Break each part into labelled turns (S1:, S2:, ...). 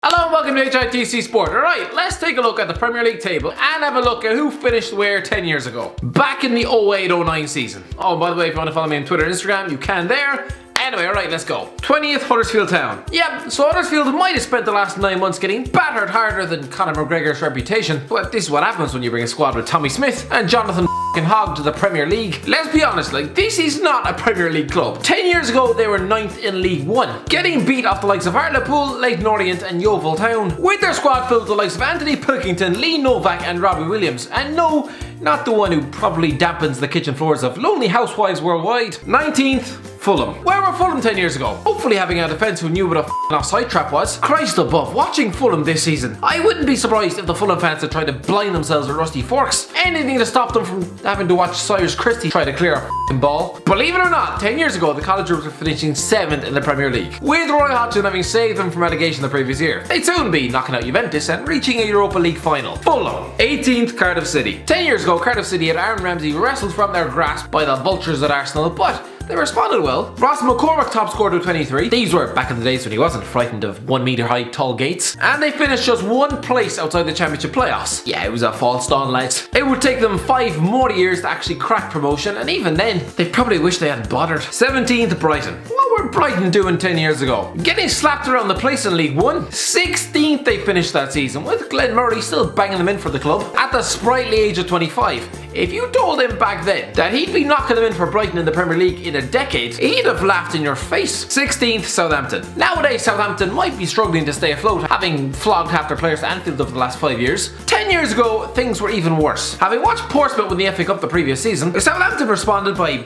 S1: Hello and welcome to HITC Sport. Alright, let's take a look at the Premier League table and have a look at who finished where 10 years ago. Back in the 08-09 season. Oh, by the way, if you want to follow me on Twitter and Instagram, you can there. Anyway, alright, let's go. 20th, Huddersfield Town. Yep, so Huddersfield might have spent the last 9 months getting battered harder than Conor McGregor's reputation. But this is what happens when you bring a squad with Tommy Smith and Jonathan Hogg to the Premier League. Let's be honest, this is not a Premier League club. 10 years ago, they were 9th in League 1, getting beat off the likes of Liverpool, Leyton Orient and Yeovil Town, with their squad filled with the likes of Anthony Pilkington, Lee Novak and Robbie Williams. And no, not the one who probably dampens the kitchen floors of lonely housewives worldwide. 19th, Fulham. Where were Fulham 10 years ago? Hopefully having a defence who knew what a offside trap was. Christ above, watching Fulham this season, I wouldn't be surprised if the Fulham fans had tried to blind themselves with rusty forks. Anything to stop them from having to watch Cyrus Christie try to clear a ball. Believe it or not, 10 years ago the College Groups were finishing 7th in the Premier League, with Roy Hodgson having saved them from relegation the previous year. They'd soon be knocking out Juventus and reaching a Europa League final. Fulham. 18th, Cardiff City. 10 years ago, Cardiff City had Aaron Ramsey wrestled from their grasp by the vultures at Arsenal, but they responded well. Ross McCormack top scored with 23. These were back in the days when he wasn't frightened of 1 metre high tall gates. And they finished just 1 place outside the Championship playoffs. Yeah, it was a false dawn, lads. It would take them 5 more years to actually crack promotion, and even then, they probably wish they hadn't bothered. 17th, Brighton. What were Brighton doing 10 years ago? Getting slapped around the place in League 1. 16th they finished that season, with Glenn Murray still banging them in for the club at the sprightly age of 25. If you told him back then that he'd be knocking them in for Brighton in the Premier League in a decade, he'd have laughed in your face. 16th, Southampton. Nowadays, Southampton might be struggling to stay afloat, having flogged half their players to Anfield over the last 5 years. 10 years ago, things were even worse. Having watched Portsmouth win the FA Cup the previous season, Southampton responded by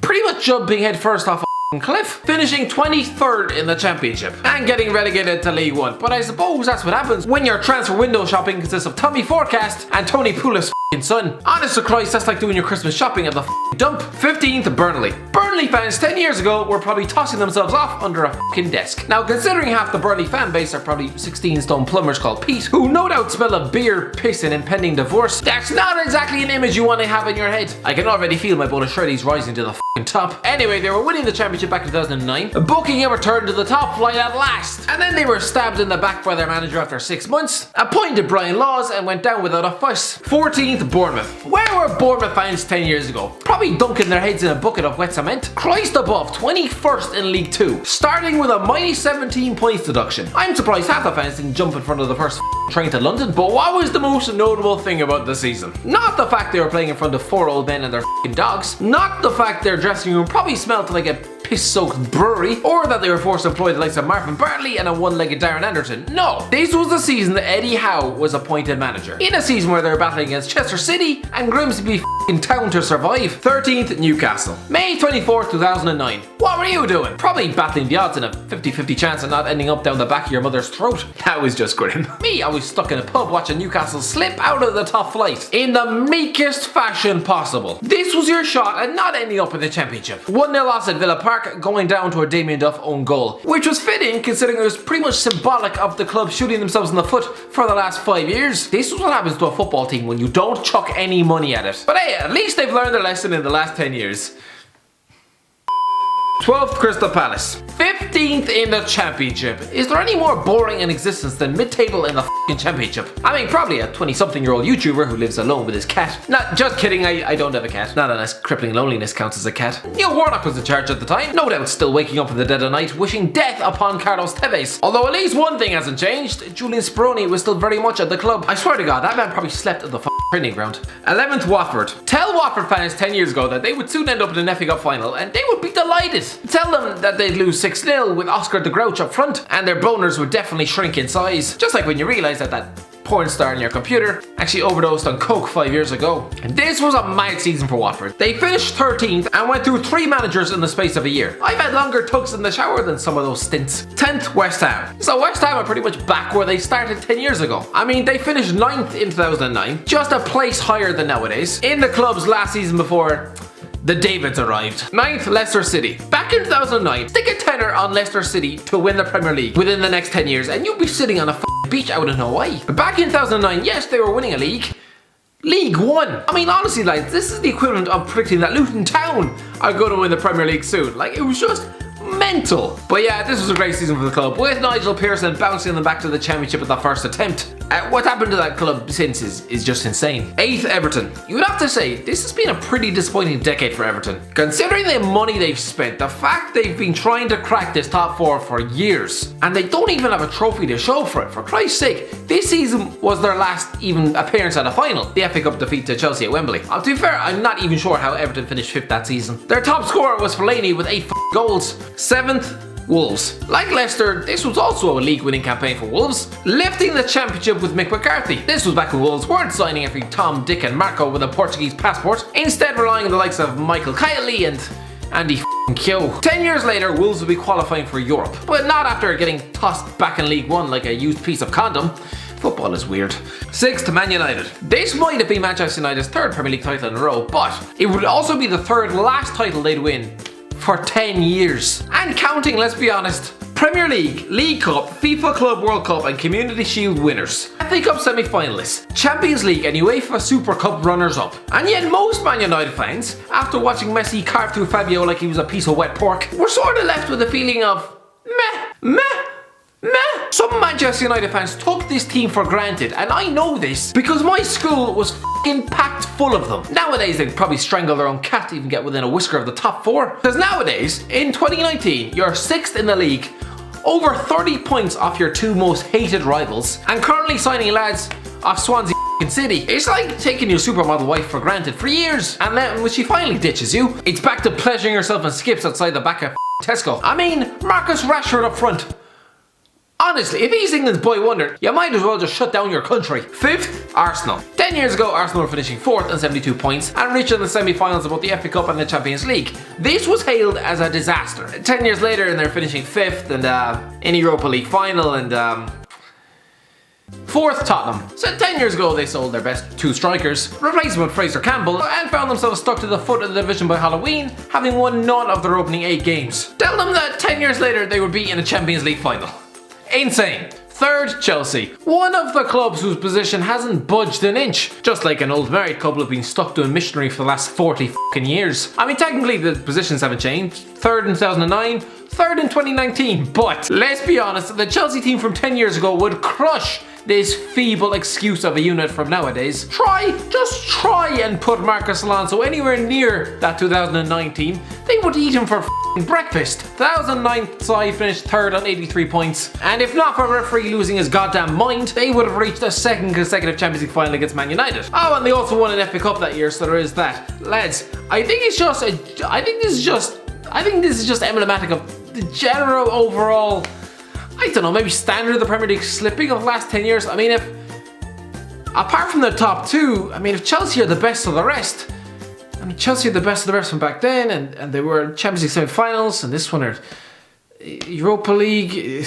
S1: pretty much jumping head first off a cliff, finishing 23rd in the Championship and getting relegated to League 1. But I suppose that's what happens when your transfer window shopping consists of Tommy Forecast and Tony Pulis' son. Honest to Christ, that's like doing your Christmas shopping at the dump. 15th, Burnley. Burnley fans 10 years ago were probably tossing themselves off under a desk. Now, considering half the Burnley fan base are probably 16-stone plumbers called Pete, who no doubt smell of beer, piss and impending divorce, that's not exactly an image you want to have in your head. I can already feel my bowl of shreddies rising to the top. Anyway, they were winning the Championship back in 2009, booking a return to the top flight at last. And then they were stabbed in the back by their manager after 6 months, appointed Brian Laws and went down without a fuss. 14th, Bournemouth. Where were Bournemouth fans 10 years ago? Probably dunking their heads in a bucket of wet cement. Christ above, 21st in League 2, starting with a mighty 17 points deduction. I'm surprised half the fans didn't jump in front of the first train to London. But what was the most notable thing about the season? Not the fact they were playing in front of 4 old men and their dogs. Not the fact their dressing room probably smelled like a piss-soaked brewery, or that they were forced to employ the likes of Marvin Bartley and a one-legged Darren Anderton. No, this was the season that Eddie Howe was appointed manager, in a season where they were battling against Chester City and Grimsby Town to survive. 13th, Newcastle. May 24th, 2009. What were you doing? Probably battling the odds in a 50-50 chance of not ending up down the back of your mother's throat. That was just grim. Me, I was stuck in a pub watching Newcastle slip out of the top flight in the meekest fashion possible. This was your shot at not ending up in the Championship. 1-0 loss at Villa Park, going down to a Damien Duff own goal, which was fitting considering it was pretty much symbolic of the club shooting themselves in the foot for the last 5 years. This is what happens to a football team when you don't chuck any money at it. But hey, at least they've learned their lesson in the last 10 years. 12th, Crystal Palace. 15th in the Championship. Is there any more boring in existence than mid-table in the Championship? I mean, probably a 20-something-year-old YouTuber who lives alone with his cat. Not just kidding, I don't have a cat. Not unless crippling loneliness counts as a cat. Neil Warnock was in charge at the time. No doubt still waking up in the dead of night, wishing death upon Carlos Tevez. Although at least one thing hasn't changed. Julian Speroni was still very much at the club. I swear to God, that man probably slept at the training ground. 11th, Watford. Tell Watford fans 10 years ago that they would soon end up in an FA Cup final and they would be delighted. Tell them that they'd lose 6-0 with Oscar the Grouch up front and their boners would definitely shrink in size. Just like when you realise that porn star in your computer actually overdosed on coke 5 years ago. And this was a mad season for Watford. They finished 13th and went through 3 managers in the space of a year. I've had longer tugs in the shower than some of those stints. 10th, West Ham. So West Ham are pretty much back where they started 10 years ago. I mean, they finished 9th in 2009, just a place higher than nowadays, in the club's last season before the Davids arrived. 9th, Leicester City. Back in 2009, stick a tenner on Leicester City to win the Premier League within the next 10 years and you'll be sitting on a beach out in Hawaii. But back in 2009, yes, they were winning a league. League 1. I mean, honestly, this is the equivalent of predicting that Luton Town are going to win the Premier League soon. It was just mental. But yeah, this was a great season for the club, with Nigel Pearson bouncing them back to the championship at that first attempt. What happened to that club since is just insane. 8th, Everton. You would have to say, this has been a pretty disappointing decade for Everton. Considering the money they've spent, the fact they've been trying to crack this top 4 for years, and they don't even have a trophy to show for it, for Christ's sake. This season was their last even appearance at a final, the FA Cup defeat to Chelsea at Wembley. To be fair, I'm not even sure how Everton finished 5th that season. Their top scorer was Fellaini with 8 goals. 7th, Wolves. Like Leicester, this was also a league winning campaign for Wolves, lifting the championship with Mick McCarthy. This was back when Wolves weren't signing every Tom, Dick and Marco with a Portuguese passport, instead relying on the likes of Michael Kiley and Andy Keogh. 10 years later, Wolves will be qualifying for Europe, but not after getting tossed back in League One like a used piece of condom. Football is weird. 6th, Man United. This might have been Manchester United's 3rd Premier League title in a row, but it would also be the 3rd last title they'd win for 10 years. And counting, let's be honest. Premier League, League Cup, FIFA Club World Cup and Community Shield winners, FA Cup semi-finalists, Champions League and UEFA Super Cup runners-up. And yet most Man United fans, after watching Messi carve through Fabio like he was a piece of wet pork, were sort of left with a feeling of meh. Some Manchester United fans took this team for granted, and I know this because my school was f***ing packed full of them. Nowadays they'd probably strangle their own cat to even get within a whisker of the top 4. Because nowadays, in 2019, you're 6th in the league, over 30 points off your 2 most hated rivals, and currently signing lads off Swansea City. It's like taking your supermodel wife for granted for years, and then when she finally ditches you, it's back to pleasuring yourself in skips outside the back of Tesco. I mean, Marcus Rashford up front. Honestly, if he's England's boy wonder, you might as well just shut down your country. 5th, Arsenal. 10 years ago, Arsenal were finishing 4th on 72 points and reaching the semi-finals of both the FA Cup and the Champions League. This was hailed as a disaster. 10 years later, and they're finishing 5th and in Europa League final and 4th, Tottenham. So 10 years ago, they sold their best 2 strikers, replaced them with Fraser Campbell, and found themselves stuck to the foot of the division by Halloween, having won none of their opening 8 games. Tell them that 10 years later, they would be in a Champions League final. Insane. 3rd, Chelsea. One of the clubs whose position hasn't budged an inch, just like an old married couple have been stuck doing missionary for the last 40 fucking years. I mean, technically the positions haven't changed. 3rd in 2009, 3rd in 2019, but let's be honest, the Chelsea team from 10 years ago would crush this feeble excuse of a unit from nowadays. Just try and put Marcos Alonso anywhere near that 2009 team. They would eat him for breakfast. 2009 side finished 3rd on 83 points, and if not for a referee losing his goddamn mind, they would have reached a 2nd consecutive Champions League final against Man United. Oh, and they also won an FA Cup that year, so there is that. Lads, I think this is just emblematic of the general overall, I don't know, maybe standard of the Premier League slipping of the last 10 years. I mean, if apart from the top 2, I mean, if Chelsea are the best of the rest, I mean, Chelsea are the best of the rest from back then, and they were Champions League semi-finals, and this one are Europa League.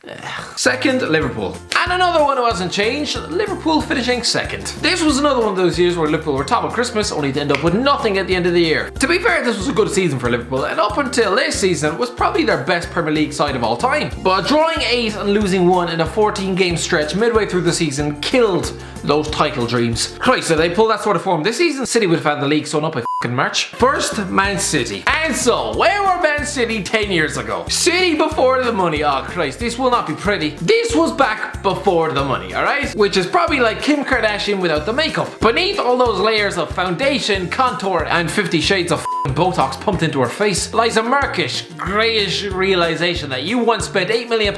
S1: 2nd, Liverpool. And another one who hasn't changed, Liverpool finishing 2nd. This was another one of those years where Liverpool were top of Christmas, only to end up with nothing at the end of the year. To be fair, this was a good season for Liverpool, and up until this season was probably their best Premier League side of all time. But drawing 8 and losing 1 in a 14-game stretch midway through the season killed those title dreams. Christ, if they pull that sort of form this season, City would have had the league sewn up by March. 1st, Man City. And so, where were Man City 10 years ago? City before the money. Oh Christ, this will not be pretty. This was back before the money, alright? Which is probably like Kim Kardashian without the makeup. Beneath all those layers of foundation, contour, and 50 shades of Botox pumped into her face lies a murkish, greyish realization that you once spent £8 million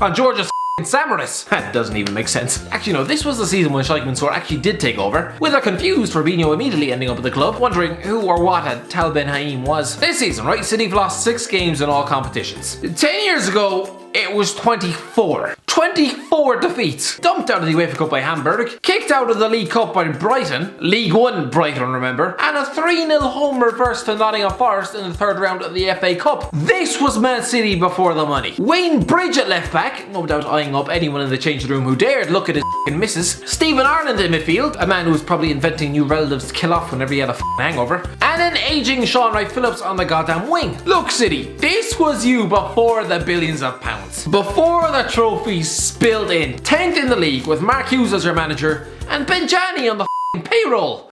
S1: on Georgia's Samaras. That doesn't even make sense. Actually, no, this was the season when Sheikh Mansour actually did take over, with a confused Fabinho immediately ending up at the club, wondering who or what a Tal Ben Haim was. This season, right, City have lost 6 games in all competitions. 10 years ago, it was 24. 24 defeats. Dumped out of the UEFA Cup by Hamburg, kicked out of the League Cup by Brighton, League One Brighton remember, and a 3-0 home reverse to Nottingham Forest in the 3rd round of the FA Cup. This was Man City before the money. Wayne Bridge at left back, no doubt eyeing up anyone in the changing room who dared look at his missus. Stephen Ireland in midfield, a man who was probably inventing new relatives to kill off whenever he had a hangover. And an aging Sean Wright-Phillips on the goddamn wing. Look City, this was you before the billions of pounds. Before the trophies spilled in. 10th in the league with Mark Hughes as your manager and Benjani on the payroll.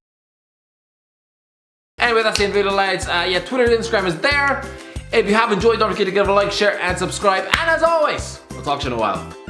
S1: Anyway, that's the end of the video, lads. Yeah, Twitter and Instagram is there. If you have enjoyed, don't forget to give it a like, share, and subscribe. And as always, I'll talk to you in a while.